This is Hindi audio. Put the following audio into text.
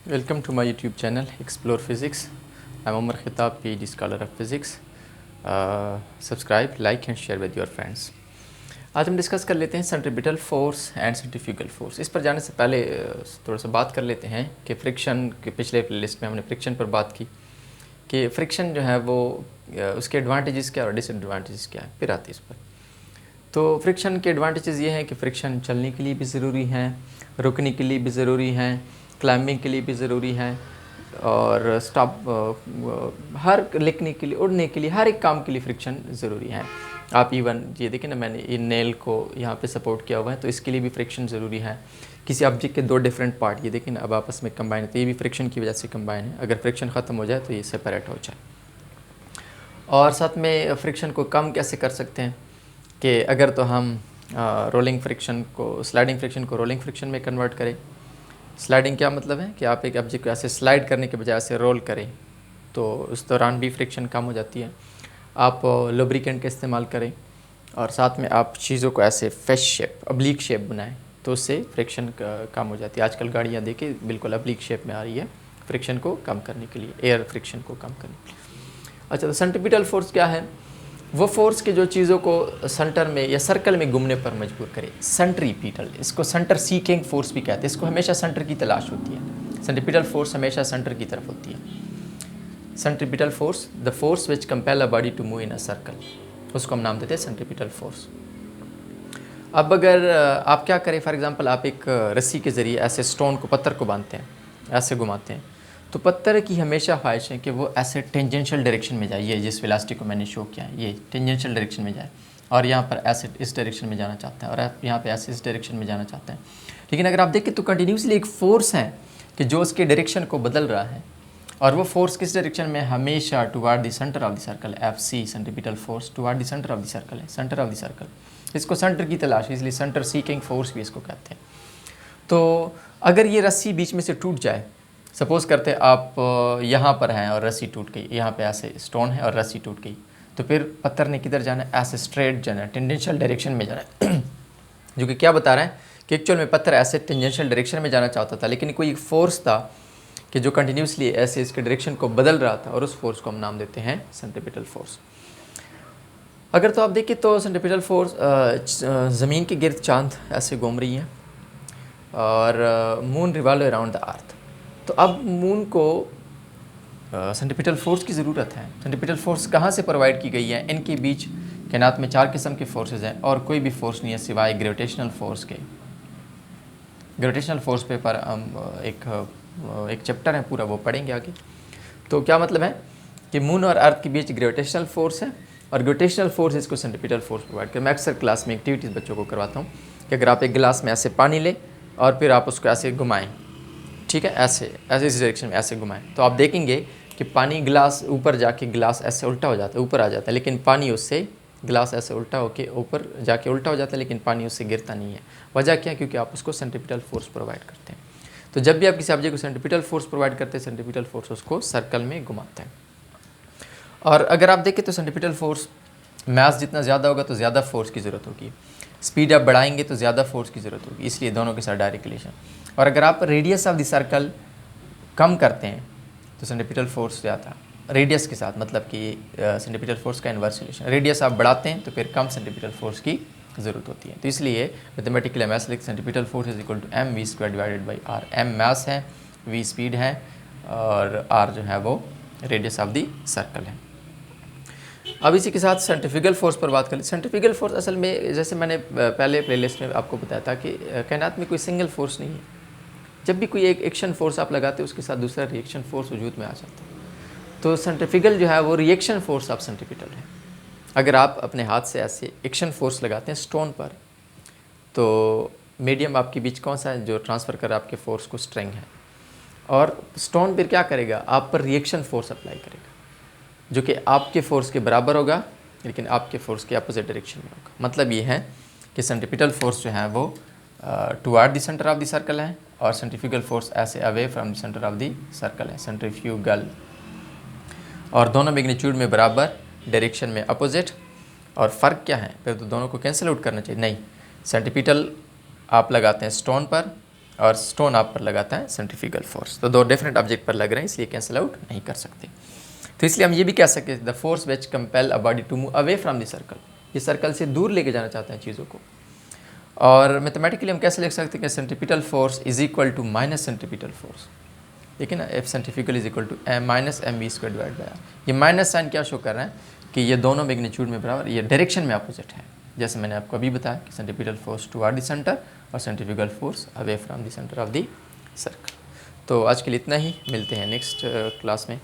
Welcome to my YouTube channel Explore Physics. I'm Omar Khitab, PhD scholar of physics. Subscribe, like and share with your friends. आज हम डिस्कस कर लेते हैं centripetal force and centrifugal force. इस पर जाने से पहले थोड़ा सा बात कर लेते हैं कि फ्रिक्शन के पिछले प्लेलिस्ट में हमने फ्रिक्शन पर बात की कि फ्रिक्शन जो है वो उसके एडवांटेजेस क्या और डिसएडवांटेजेस क्या है, फिर आती है इस पर। तो फ्रिक्शन के एडवांटेजेस ये हैं कि फ्रिक्शन चलने के लिए भी ज़रूरी है, रुकने के लिए भी ज़रूरी है, क्लाइंबिंग के लिए भी ज़रूरी है और हर लिखने के लिए, उड़ने के लिए, हर एक काम के लिए फ्रिक्शन ज़रूरी है। आप इवन ये देखें ना, मैंने ये नेल को यहाँ पे सपोर्ट किया हुआ है तो इसके लिए भी फ्रिक्शन ज़रूरी है। किसी ऑब्जेक्ट के दो डिफरेंट पार्ट ये देखें ना अब आपस में कंबाइन है तो ये भी फ्रिक्शन की वजह से कंबाइन है। अगर फ्रिक्शन ख़त्म हो जाए तो ये सेपरेट हो जाए। और साथ में फ्रिक्शन को कम कैसे कर सकते हैं कि अगर तो हम रोलिंग फ्रिक्शन को, स्लाइडिंग फ्रिक्शन को रोलिंग फ्रिक्शन में कन्वर्ट करें। स्लाइडिंग क्या मतलब है कि आप एक ऑब्जेक्ट को ऐसे स्लाइड करने के बजाय ऐसे रोल करें तो उस दौरान भी फ्रिक्शन कम हो जाती है। आप लुब्रिकेंट का इस्तेमाल करें और साथ में आप चीज़ों को ऐसे फेस शेप, अब्लीक शेप बनाएं तो उससे फ्रिक्शन कम हो जाती है। आजकल गाड़ियाँ देखिए बिल्कुल अब्लीक शेप में आ रही है फ्रिक्शन को कम करने के लिए, एयर फ्रिक्शन को कम करने के लिए। अच्छा, तो सेंट्रीपिटल फोर्स क्या है? वो फोर्स के जो चीज़ों को सेंटर में या सर्कल में घूमने पर मजबूर करे। सेंट्रीपिटल, इसको सेंटर सीकिंग फोर्स भी कहते हैं। इसको हमेशा सेंटर की तलाश होती है। सेंट्रीपिटल फोर्स हमेशा सेंटर की तरफ होती है। Centripetal force, the force which compel a body to move in a circle, उसको हम नाम देते हैं सेंट्रीपिटल फोर्स। अब अगर आप क्या करें, फॉर एग्जांपल आप एक रस्सी के ज़रिए ऐसे स्टोन को, पत्थर को बांधते हैं, ऐसे घुमाते हैं तो पत्थर की हमेशा ख्वाहिश है कि वो ऐसे टेंजेंशियल डायरेक्शन में जाए। ये जिस वेलोसिटी को मैंने शो किया है ये टेंजेंशियल डायरेक्शन में जाए और यहाँ पर ऐसे इस डायरेक्शन में जाना चाहते हैं और आप यहाँ पे ऐसे इस डायरेक्शन में जाना चाहते हैं। लेकिन अगर आप देखें तो कंटिन्यूसली एक फोर्स है कि जो उसके डायरेक्शन को बदल रहा है और वो फोर्स किस डायरेक्शन में, हमेशा toward the centre of the circle. FC centripetal force toward the centre of the circle है, सेंटर ऑफ द सर्कल। इसको सेंटर की तलाश, इसलिए सेंटर सीकिंग फोर्स भी इसको कहते हैं। तो अगर ये रस्सी बीच में से टूट जाए, सपोज़ करते आप यहाँ पर हैं और रस्सी टूट गई, यहाँ पे ऐसे स्टोन है और रस्सी टूट गई, तो फिर पत्थर ने किधर जाना है? ऐसे स्ट्रेट जाना है, टेंजेंशियल डायरेक्शन में जाना है। जो कि क्या बता रहा है कि एक्चुअल में पत्थर ऐसे टेंजेंशियल डायरेक्शन में जाना चाहता था, लेकिन कोई फोर्स था कि जो कंटिन्यूसली ऐसे इसके डायरेक्शन को बदल रहा था और उस फोर्स को हम नाम देते हैं सेंट्रीपिटल फोर्स। अगर तो आप देखिए तो सेंट्रीपिटल फोर्स, ज़मीन के गिर्द चांद ऐसे घूम रही है और moon revolve around the earth. तो अब मून को सेंट्रीपिटल फोर्स की ज़रूरत है। सेंट्रीपिटल फोर्स कहाँ से प्रोवाइड की गई है? इनके बीच कायनात में 4 किस्म के फोर्सेस हैं और कोई भी फोर्स नहीं है सिवाय ग्रेविटेशनल फोर्स के। ग्रेविटेशनल फोर्स पे पर हम एक चैप्टर है पूरा, वो पढ़ेंगे आगे। तो क्या मतलब है कि मून और अर्थ के बीच ग्रेविटेशनल फोर्स है और ग्रेविटेशनल फोर्स इसको सेंट्रीपिटल फोर्स प्रोवाइड कर। मैं अक्सर क्लास में एक्टिविटीज़ बच्चों को करवाता हूँ कि अगर आप एक गिलास में ऐसे पानी लें और फिर आप उसको ऐसे घुमाएँ, ठीक है, ऐसे इस डायरेक्शन में ऐसे घुमाएं, तो आप देखेंगे कि पानी गिलास ऊपर जाके गिलास ऐसे उल्टा हो जाता है, ऊपर आ जाता है, लेकिन पानी उससे, गिलास ऐसे उल्टा होके ऊपर जाके उल्टा हो जाता है, लेकिन पानी उससे गिरता नहीं है। वजह क्या? क्योंकि आप उसको सेंट्रीपिटल फोर्स प्रोवाइड करते हैं। तो जब भी आप किसी ऑब्जेक्ट को सेंट्रीपिटल फोर्स प्रोवाइड करते हैं, सेंट्रीपिटल फोर्स उसको सर्कल में घुमाता है। और अगर आप देखें तो सेंट्रीपिटल फोर्स, मास जितना ज़्यादा होगा तो ज़्यादा फोर्स की ज़रूरत होगी, स्पीड आप बढ़ाएंगे तो ज़्यादा फोर्स की ज़रूरत होगी, इसलिए दोनों के साथ डायरेक्ट रिलेशन। और अगर आप रेडियस ऑफ द सर्कल कम करते हैं तो सेंट्रीपिटल फोर्स ज़्यादा रेडियस के साथ, मतलब कि सेंट्रीपिटल फोर्स का इन्वर्स रिलेशन। रेडियस आप बढ़ाते हैं तो फिर कम सेंट्रीपिटल फोर्स की ज़रूरत होती है। तो इसलिए मैथमेटिकल एम एस लिख, centripetal force is equal to mv² divided by r। m mass है, v स्पीड है और r जो है वो रेडियस ऑफ द सर्कल है। अब इसी के साथ सेंट्रीफ्यूगल फोर्स पर बात करें। सेंट्रीफ्यूगल फोर्स असल में, जैसे मैंने पहले प्लेलिस्ट में आपको बताया था कि कायनात में कोई सिंगल फोर्स नहीं है। जब भी कोई एक एक्शन फोर्स आप लगाते हो उसके साथ दूसरा रिएक्शन फोर्स वजूद में आ जाता है। तो सेंट्रीफ्यूगल जो है वो रिएक्शन फोर्स ऑफ सेंट्रीपिटल है। अगर आप अपने हाथ से ऐसे एक्शन फोर्स लगाते हैं स्टोन पर तो मीडियम आपके बीच कौन सा है जो ट्रांसफ़र कर आपके फोर्स को? स्ट्रेंग है। और स्टोन फिर क्या करेगा? आप पर रिएक्शन फोर्स अप्लाई करेगा जो कि आपके फोर्स के बराबर होगा लेकिन आपके फोर्स के अपोजिट डायरेक्शन में होगा। मतलब ये है कि सेंट्रीपिटल फोर्स जो है वो toward the centre of the circle है और सेंट्रीफ्यूगल फोर्स ऐसे away from the centre of the circle है, सेंट्रीफ्यूगल। और दोनों मैग्नीट्यूड में बराबर, डायरेक्शन में अपोजिट। और फ़र्क क्या है? फिर तो दोनों को कैंसिल आउट करना चाहिए। नहीं, सेंट्रीपिटल आप लगाते हैं स्टोन पर और स्टोन आप पर लगाता है सेंट्रीफ्यूगल फोर्स। तो दो डिफरेंट ऑब्जेक्ट पर लग रहे हैं, इसलिए कैंसिल आउट नहीं कर सकते। तो इसलिए हम ये भी कह सकते हैं the force which compel a body to move away from the circle, ये सर्कल से दूर लेके जाना चाहते हैं चीज़ों को। और मैथमेटिकली हम कैसे लिख सकते हैं कि centripetal force is equal to minus centripetal force, ठीक है ना, F centrifugal is equal to minus M V square divide by R. ये माइनस साइन क्या शो कर रहा है कि ये दोनों मैग्नीट्यूड में बराबर, ये डायरेक्शन में अपोजिट है। जैसे मैंने आपको अभी बताया कि centripetal force toward the centre और centrifugal force away from the centre of the circle. तो आज के लिए इतना ही, मिलते हैं नेक्स्ट क्लास में।